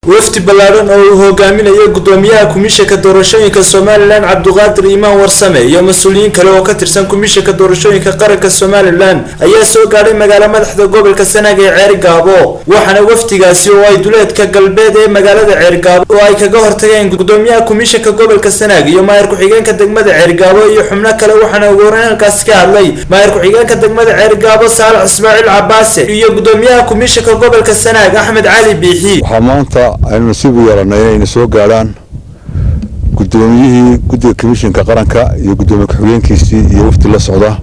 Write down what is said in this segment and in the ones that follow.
wafdi ballaaran oo uu hogaaminayo gudoomiyaha komishanka doorashooyinka Somaliland Cabduqaadir Iimaan Warsame iyo mas'uuliyiin kale oo ka tirsan komishanka doorashooyinka qaranka Somaliland ayaa soo gaaray magaalada madaxda gobolka Sanaag ee Ceergaabo waxaana wafdigaasi oo ay duleedka galbeed ee magaalada Ceergaabo oo ay kaga hortageen gudoomiyaha komishanka gobolka Sanaag iyo maayir ku-xigeenka degmada Ceergaabo iyo xubno kale waxaana ugu horeyn halkaas ka hadlay maayir ku-xigeenka degmada Ceergaabo Saalax Ismaaciil Cabaase iyo gudoomiyaha komishanka gobolka Sanaag Axmed Cali Biixi aynu nasiib u yeelanay inay soo gaaraan gudoomiyihii guddiga komishanka qaranka iyo gudoomiye ku-xigeenkiisii iyo wafdi la socda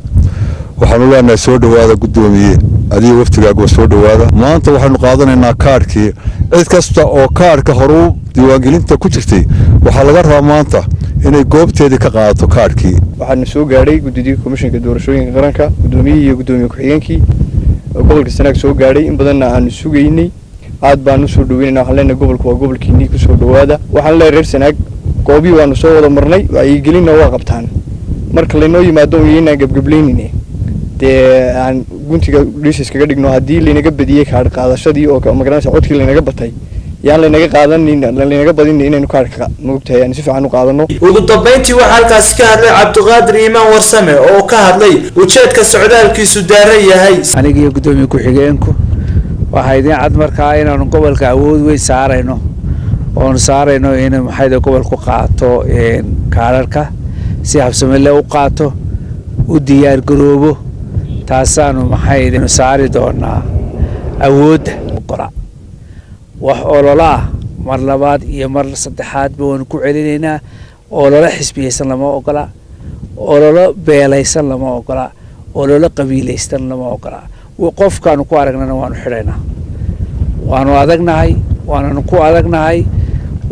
waxaanu leenahay soo dhawaada gudoomiye adiga waftigaaga soo dhawaada maanta waxaanu qaadanaynaa kaarkii cid kasta oo kaarka hore diiwaangelinta ku jirtay waxaa laga rabaa maanta inay goobteedii ka qaadato kaarkii waxaanu soo gaaray guddiga komishanka doorashooyinka qaranka gudoomiyihii iyo gudoomiye ku-xigeenkii gobolka Sanaag soo gaaray in badanna aanu sugaynay aad baan u soo dhaweynaa waxaan leenahay gobolku waa gobolkiinii ku soo dhawaada waxaan leeyahay reer Sanaag goobii waanu soo wada marnay ay gelina waa qabtaan marka la inoo yimaado inaan gabgableynine aan guntiga dhiis kaga dhigno hadii la inaga badiyay kaar qaadashadii oo magaranaysa codkii la inaga batay yaan la inaga qaadanin la inaga badin inaynu kaarka moogtahay aan si fiican u qaadano ugu dambeyntii waxa halkaas ka hadlay Cabduqaadir Iimaan Warsame oo ka hadlay ujeedka socdaalkiisu daaray yahay aniga iyo gudoomiye ku-xigeenku waxay idin cad markaa inaanu gobolka awood weyn saarayno oo saarayno in maxayda gobolku qaato kaararka si habsami leh u qaato u diyaar garoobo taasaanu maxayda saari doonaa awood qora wax ololaha mar labaad iyo mar saddexaad baan ku celinaynaa ololo xisbiyeysan lama ogola ololo beelaysan lama ogola ololo qabiilaysan lama ogola qofkaanu ku aragnana waanu xidhaynaa waanu adagnahay waanu ku adagnahay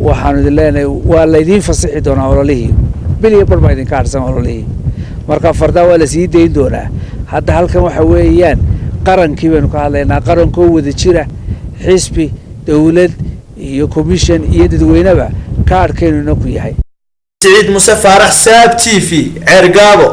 waxaanu idin leenahay waa la idin fasaxi doonaa ololihii biliya barba idin ka harsan ololihii marka farda waa la sii deyn doonaa hadda halkan waxa weeyaan qarankii baynu ka hadlaynaa qarankoo wada jira xisbi dawlad iyo commission iyo dadweynaba kaarkeenu ku yahay Saciid Muuse Faarax Saab TV Ceergaabo.